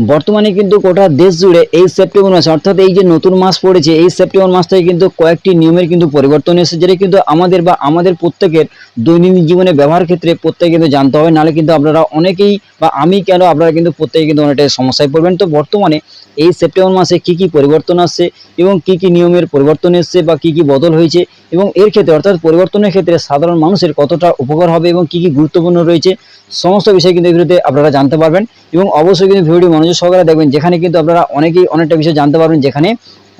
বর্তমানে কিন্তু গোটা দেশ জুড়ে এই সেপ্টেম্বর মাস অর্থাৎ এই যে নতুন মাস পড়েছে, এই সেপ্টেম্বর মাস থেকে কিন্তু কয়েকটি নিয়মের কিন্তু পরিবর্তন এসেছে, যেটা কিন্তু আমাদের প্রত্যেকের দৈনন্দিন জীবনে ব্যবহার ক্ষেত্রে প্রত্যেকে কিন্তু জানতে হবে। নাহলে কিন্তু আপনারা অনেকেই বা আমি কেন আপনারা কিন্তু প্রত্যেকে কিন্তু অনেকটাই সমস্যায় পড়বেন। তো বর্তমানে এই সেপ্টেম্বর মাসে কি কি পরিবর্তন আসছে এবং কি কি নিয়মের পরিবর্তন এসছে বা কি কি বদল হয়েছে এবং এর ক্ষেত্রে অর্থাৎ পরিবর্তনের ক্ষেত্রে সাধারণ মানুষের কতটা উপকার হবে এবং কি কি গুরুত্বপূর্ণ রয়েছে, সমস্ত বিষয় কিন্তু এই ভিডিওতে আপনারা জানতে পারবেন। এবং অবশ্যই কিন্তু ভিডিওটি মনোযোগ সহকারে দেখবেন, যেখানে কিন্তু আপনারা অনেকেই অনেকটা বিষয় জানতে পারবেন, যেখানে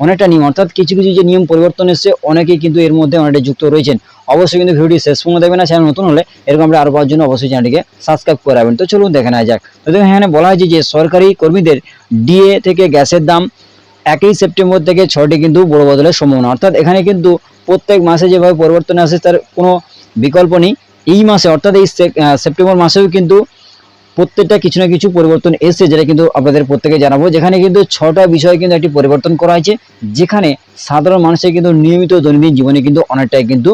অনেকটা নিয়ম অর্থাৎ কিছু কিছু যে নিয়ম পরিবর্তন এসছে অনেকেই কিন্তু এর মধ্যে অনেকটা যুক্ত রয়েছেন। অবশ্যই কিন্তু ভিডিওটি শেষ পর্যন্ত দেখবেন, না চ্যানেল নতুন হলে এরকম আমরা আরো পাওয়ার জন্য অবশ্যই চ্যানেলটিকে সাবস্ক্রাইব করে রাখবেন। তো চলুন দেখে নেওয়া যাক। তো দেখুন এখানে বলা হয়েছে যে সরকারি কর্মীদের ডিএ থেকে গ্যাসের দাম 1 সেপ্টেম্বর থেকে 6টি কিন্তু বড় বদলের সম্ভাবনা। অর্থাৎ এখানে কিন্তু প্রত্যেক মাসে যেভাবে পরিবর্তন আসে তার কোনো বিকল্প নেই। এই মাসে অর্থাৎ এই সেপ্টেম্বর মাসেও কিন্তু প্রত্যেকটা কিছু না কিছু পরিবর্তন এসেছে, যেটা কিন্তু আপনাদের প্রত্যেকে জানাবো। যেখানে কিন্তু 6টা বিষয়ে কিন্তু একটি পরিবর্তন করা হয়েছে, যেখানে সাধারণ মানুষের কিন্তু নিয়মিত দৈনন্দিন জীবনে কিন্তু অনেকটাই কিন্তু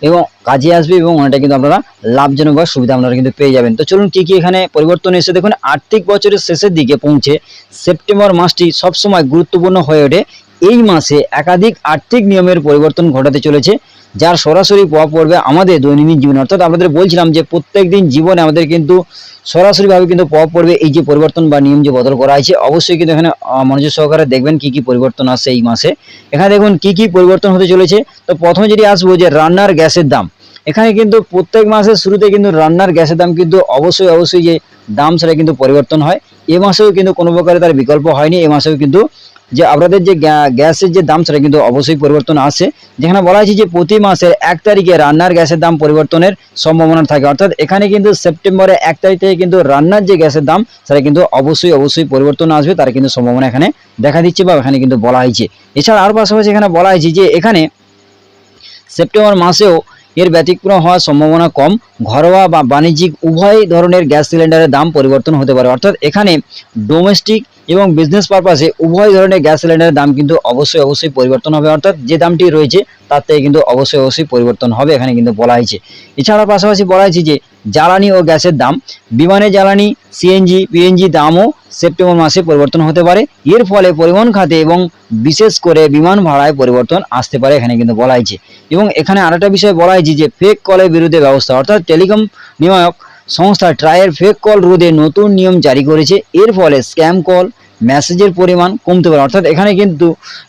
এবং কাজে আসবে এবং অনেকটা কিন্তু আপনারা লাভজনক বা সুবিধা আপনারা কিন্তু পেয়ে যাবেন। তো চলুন কি কি এখানে পরিবর্তন এসে দেখুন। আর্থিক বছরের শেষের দিকে পৌঁছে সেপ্টেম্বর মাসটি সবসময় গুরুত্বপূর্ণ হয়ে ওঠে। এই মাসে একাধিক আর্থিক নিয়মের পরিবর্তন ঘটাতে চলেছে, যার সরাসরি প্রভাব পড়বে আমাদের দৈনন্দিন জীবনে। অর্থাৎ আপনাদের বলছিলাম যে প্রত্যেক দিন জীবনে আমাদের কিন্তু সরাসরিভাবে কিন্তু প্রভাব পড়বে এই যে পরিবর্তন বা নিয়ম যে বদল করা হয়েছে। অবশ্যই কিন্তু এখানে মনোযোগ সহকারে দেখবেন কি কি পরিবর্তন আসছে এই মাসে। এখানে দেখুন কি কি পরিবর্তন হতে চলেছে। তো প্রথমে যেটি আসবো যে রান্নার গ্যাসের দাম। এখানে কিন্তু প্রত্যেক মাসের শুরুতে কিন্তু রান্নার গ্যাসের দাম কিন্তু অবশ্যই যে দাম সেটা কিন্তু পরিবর্তন হয়। এ মাসেও কিন্তু কোনো প্রকারে তার বিকল্প হয়নি। এ মাসেও কিন্তু যে আপনাদের যে গ্যাসের যে দাম সেটা কিন্তু অবশ্যই পরিবর্তন আসে। যেখানে বলা হয়েছে যে প্রতি মাসের 1 তারিখে রান্নার গ্যাসের দাম পরিবর্তনের সম্ভাবনা থাকে। অর্থাৎ এখানে কিন্তু সেপ্টেম্বরের 1 তারিখ থেকে কিন্তু রান্নার যে গ্যাসের দাম সেটা কিন্তু অবশ্যই পরিবর্তন আসবে, তার কিন্তু সম্ভাবনা এখানে দেখা দিচ্ছে বা এখানে কিন্তু বলা হয়েছে। এছাড়া আরও পাশাপাশি এখানে বলা হয়েছে যে এখানে সেপ্টেম্বর মাসেও এর ব্যতিক্রম হওয়ার সম্ভাবনা কম। ঘরোয়া বা বাণিজ্যিক উভয় ধরনের গ্যাস সিলিন্ডারের দাম পরিবর্তন হতে পারে। অর্থাৎ এখানে ডোমেস্টিক এবং বিজনেস পারপাসে উভয় ধরনের গ্যাস সিলিন্ডারের দাম কিন্তু অবশ্যই পরিবর্তন হবে। অর্থাৎ যে দামটি রয়েছে তার থেকে কিন্তু অবশ্যই পরিবর্তন হবে, এখানে কিন্তু বলা হয়েছে। এছাড়া পাশাপাশি বলা হয়েছে যে জ্বালানি ও গ্যাসের দাম, বিমানে জ্বালানি সিএনজি পিএনজি দামও সেপ্টেম্বর মাসে পরিবর্তন হতে পারে। এর ফলে পরিবহন খাতে এবং বিশেষ করে বিমান ভাড়ায় পরিবর্তন আসতে পারে, এখানে কিন্তু বলা হয়েছে। এবং এখানে আরেকটা বিষয় বলা হয়েছে যে ফেক কলের বিরুদ্ধে ব্যবস্থা। অর্থাৎ টেলিকম নিয়ামক সংস্থা ট্রাইয়ের ফেক কল রোধে নতুন নিয়ম জারি করেছে। এর ফলে স্ক্যাম কল মেসেজের পরিমাণ কমতে পারে। অর্থাৎ এখানে কিন্তু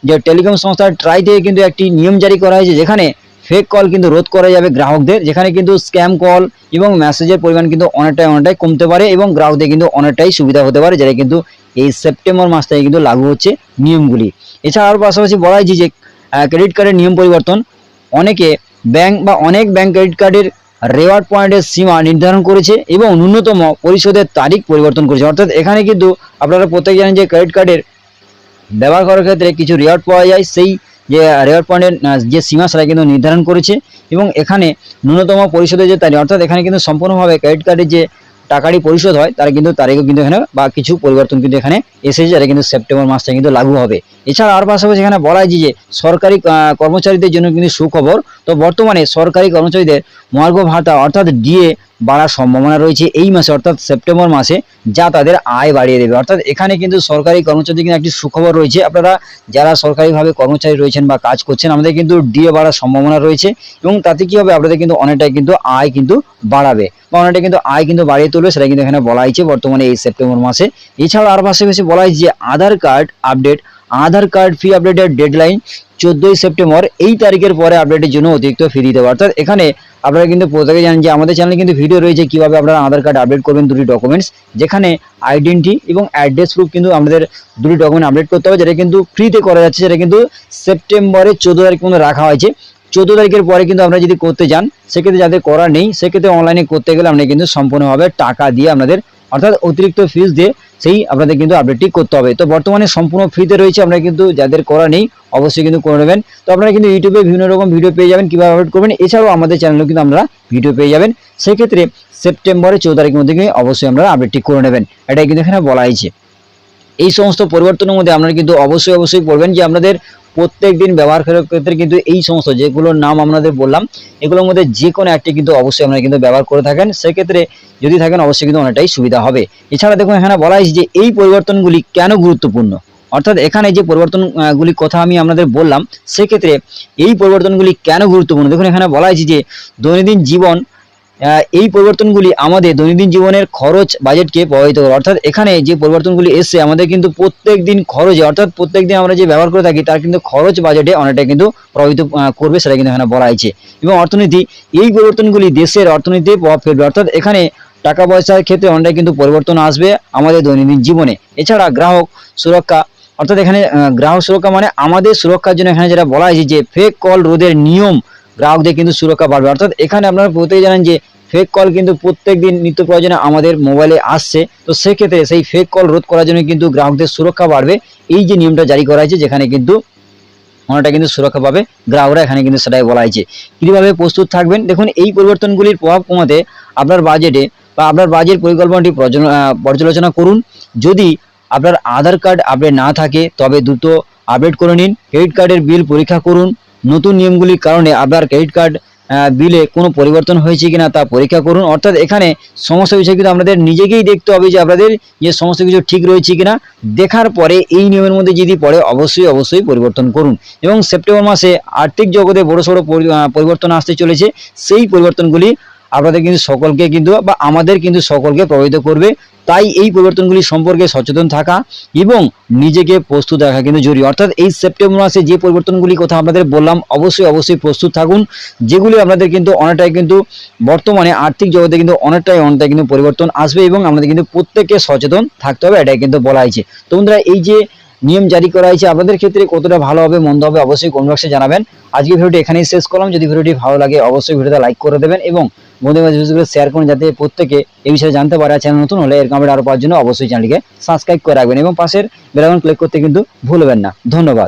যে টেলিকম সংস্থা ট্রাই থেকে কিন্তু একটি নিয়ম জারি করা হয়েছে, যেখানে ফেক কল কিন্তু রোধ করা যাবে গ্রাহকদের, যেখানে কিন্তু স্ক্যাম কল এবং মেসেজের পরিমাণ কিন্তু অনেকটাই কমতে পারে এবং গ্রাহকদের কিন্তু অনেকটাই সুবিধা হতে পারে, যেটা কিন্তু এই সেপ্টেম্বর মাস থেকে কিন্তু লাগু হচ্ছে নিয়মগুলি। এছাড়া আরও পাশাপাশি বলা হয়েছে যে ক্রেডিট কার্ডের নিয়ম পরিবর্তন। অনেক ব্যাংক ক্রেডিট কার্ডের রেওয়ার্ড পয়েন্টের সীমা নির্ধারণ করেছে এবং ন্যূনতম পরিশোধের তারিখ পরিবর্তন করেছে। অর্থাৎ এখানে কিন্তু আপনারা প্রত্যেকে জানেন যে ক্রেডিট কার্ডের ব্যবহার করার ক্ষেত্রে কিছু রিওয়ার্ড পাওয়া যায়, সেই যে রিওয়ার্ড পয়েন্টের যে সীমা সেটা কিন্তু নির্ধারণ করেছে এবং এখানে ন্যূনতম পরিশোধের যে তারিখ, অর্থাৎ এখানে কিন্তু সম্পূর্ণভাবে ক্রেডিট কার্ডের যে টাকাটি পরিশোধ হয় তার কিন্তু তারিখও কিন্তু এখানে বা কিছু পরিবর্তন কিন্তু এখানে এসেছে, যেটা কিন্তু সেপ্টেম্বর মাস থেকে কিন্তু লাগু হবে। এছাড়া আর পাশাপাশি এখানে বলা হয় যে সরকারি কর্মচারীদের জন্য কিন্তু সুখবর। তো বর্তমানে সরকারি কর্মচারীদের মহার্ঘ ভাতা অর্থাৎ ডিএ বাড়ার সম্ভাবনা রয়েছে এই মাসে অর্থাৎ সেপ্টেম্বর মাসে, যা তাদের আয় বাড়িয়ে দেবে। অর্থাৎ এখানে কিন্তু সরকারি কর্মচারীদের কিন্তু একটি সুখবর রয়েছে। আপনারা যারা সরকারিভাবে কর্মচারী রয়েছেন বা কাজ করছেন, আমাদের কিন্তু ডিএ বাড়ার সম্ভাবনা রয়েছে এবং তাতে কি হবে আপনাদের কিন্তু অনেকটাই কিন্তু আয় কিন্তু বাড়াবে বা অনেকটা কিন্তু আয় কিন্তু বাড়িয়ে তুলবে, সেটা কিন্তু এখানে বলা হয়েছে বর্তমানে এই সেপ্টেম্বর মাসে। এছাড়াও আর পাশাপাশি বলা হয়েছে যে আধার কার্ড ফি আপডেটের ডেডলাইন 14 সেপ্টেম্বর। এই তারিখের পরে আপডেটের জন্য অতিরিক্ত ফি দিতে হবে। অর্থাৎ এখানে আপনারা কিন্তু প্রত্যেকে জানেন যে আমাদের চ্যানেলে কিন্তু ভিডিও রয়েছে কিভাবে আপনারা আধার কার্ড আপডেট করবেন, দুটি ডকুমেন্টস, যেখানে আইডেন্টি এবং অ্যাড্রেস প্রুফ কিন্তু আমাদের দুটি ডকুমেন্ট আপডেট করতে হবে, যেটা কিন্তু ফ্রিতে করা যাচ্ছে। যেটা কিন্তু সেপ্টেম্বরের 14 তারিখ পর্যন্ত রাখা হয়েছে। 14 তারিখের পরে কিন্তু আপনারা যদি করতে যান, সেক্ষেত্রে যাদের করা নেই সেক্ষেত্রে অনলাইনে করতে গেলে আপনারা কিন্তু সম্পূর্ণভাবে টাকা দিয়ে আপনাদের অর্থাৎ অতিরিক্ত ফিস দিয়ে সেই আপনাদের কিন্তু আপডেটটি করতে হবে। তো বর্তমানে সম্পূর্ণ ফ্রিতে রয়েছে, আপনারা কিন্তু যাদের করা নেই অবশ্যই কিন্তু করে নেবেন। তো আপনারা কিন্তু ইউটিউবে বিভিন্ন রকম ভিডিও পেয়ে যাবেন কীভাবে আপডেট করবেন। এছাড়াও আমাদের চ্যানেলেও কিন্তু আপনারা ভিডিও পেয়ে যাবেন। সেক্ষেত্রে সেপ্টেম্বরের 14 তারিখের মধ্যে কিন্তু অবশ্যই আপনারা আপডেটটি করে নেবেন, এটাই কিন্তু এখানে বলা হয়েছে। এই সমস্ত পরিবর্তনের মধ্যে আপনারা কিন্তু অবশ্যই পড়বেন যে আপনাদের প্রত্যেক দিন ব্যবহার করার ক্ষেত্রে কিন্তু এই সমস্ত যেগুলোর নাম আপনাদের বললাম এগুলোর মধ্যে যে কোনো একটি কিন্তু অবশ্যই আপনারা কিন্তু ব্যবহার করে থাকেন, সেক্ষেত্রে যদি থাকেন অবশ্যই কিন্তু অনেকটাই সুবিধা হবে। এছাড়া দেখুন এখানে বলা হয়েছে যে এই পরিবর্তনগুলি কেন গুরুত্বপূর্ণ, অর্থাৎ এখানে যে পরিবর্তনগুলি কথা আমি আপনাদের বললাম সেক্ষেত্রে এই পরিবর্তনগুলি কেন গুরুত্বপূর্ণ। দেখুন এখানে বলা হয়েছে যে দৈনন্দিন জীবন এই পরিবর্তনগুলি আমাদের দৈনন্দিন জীবনের খরচ বাজেটকে প্রভাবিত করে, অর্থাৎ এখানে যে পরিবর্তনগুলি এসছে আমাদের কিন্তু প্রত্যেক দিন খরচে, অর্থাৎ প্রত্যেক দিন আমরা যে ব্যবহার করে থাকি তার কিন্তু খরচ বাজেটে অনেকটা কিন্তু প্রভাবিত করবে, সেটা কিন্তু এখানে বলা হয়েছে। এবং অর্থনীতি, এই পরিবর্তনগুলি দেশের অর্থনীতিতে প্রভাব ফেলবে, অর্থাৎ এখানে টাকা পয়সার ক্ষেত্রে অনেকটা কিন্তু পরিবর্তন আসবে আমাদের দৈনন্দিন জীবনে। এছাড়া গ্রাহক সুরক্ষা, অর্থাৎ এখানে গ্রাহক সুরক্ষা মানে আমাদের সুরক্ষার জন্য এখানে যেটা বলা হয়েছে যে ফেক কল রোধের নিয়ম গ্রাহকদের কিন্তু সুরক্ষা বাড়বে, অর্থাৎ এখানে আপনারা প্রত্যেকে জানেন যে ফেক কল কিন্তু প্রত্যেক দিন নিত্য প্রয়োজনে আমাদের মোবাইলে আসছে, তো সেক্ষেত্রে সেই ফেক কল রোধ করার জন্য কিন্তু গ্রাহকদের সুরক্ষা বাড়বে। এই যে নিয়মটা জারি করা হয়েছে যেখানে কিন্তু অনেকটা কিন্তু সুরক্ষা পাবে গ্রাহকরা, এখানে কিন্তু সেটাই বলা হয়েছে। কিভাবে প্রস্তুত থাকবেন, দেখুন এই পরিবর্তনগুলির প্রভাব কমাতে আপনার বাজেটে বা আপনার বাজেট পরিকল্পনাটি পর্যালোচনা করুন। যদি আপনার আধার কার্ড আপডেট না থাকে তবে দ্রুত আপডেট করে নিন। ক্রেডিট কার্ডের বিল পরীক্ষা করুন। নতুন নিয়মগুলির কারণে আপনার ক্রেডিট কার্ড বিলে কোনো পরিবর্তন হয়েছে কিনা তা পরীক্ষা করুন, অর্থাৎ এখানে সমস্ত বিষয় কিন্তু আপনাদের নিজেকেই দেখতে হবে যে আপনাদের যে সমস্ত কিছু ঠিক রয়েছে কিনা, দেখার পরে এই নিয়মের মধ্যে যদি পড়ে অবশ্যই পরিবর্তন করুন। এবং সেপ্টেম্বর মাসে আর্থিক জগতে বড়সড় পরিবর্তন আসতে চলেছে, সেই পরিবর্তনগুলি আপনাদের কিন্তু সকলকে কিন্তু বা আমাদের কিন্তু সকলকে প্রভাবিত করবে। তাই এই পরিবর্তনগুলি সম্পর্কে সচেতন থাকা এবং নিজেকে প্রস্তুত রাখা কিন্তু জরুরি, অর্থাৎ এই সেপ্টেম্বর মাসে যে পরিবর্তনগুলি কথা আপনাদের বললাম অবশ্যই প্রস্তুত থাকুন, যেগুলি আপনাদের কিন্তু অনেকটাই কিন্তু বর্তমানে আর্থিক জগতে কিন্তু অনেকটাই কিন্তু পরিবর্তন আসবে এবং আমাদের কিন্তু প্রত্যেককে সচেতন থাকতে হবে, এটাই কিন্তু বলা হয়েছে। তো বন্ধুরা এই যে নিয়ম জারি করা হয়েছে আপনাদের ক্ষেত্রে কতটা ভালো হবে মন্দ হবে অবশ্যই কমেন্ট বক্সে জানাবেন। আজকে ভিডিওটি এখানেই শেষ করলাম। যদি ভিডিওটি ভালো লাগে অবশ্যই ভিডিওটা লাইক করে দেবেন এবং বন্ধুদের মাঝে শেয়ার করুন যাতে প্রত্যেকে এই বিষয়ে জানতে পারে। চ্যানেল নতুন হলে এরকম আপডেট আরো পাওয়ার জন্য অবশ্যই চ্যানেলটিকে সাবস্ক্রাইব করে রাখবেন এবং পাশের বেল আইকন ক্লিক করতে কিন্তু ভুলবেন না। ধন্যবাদ।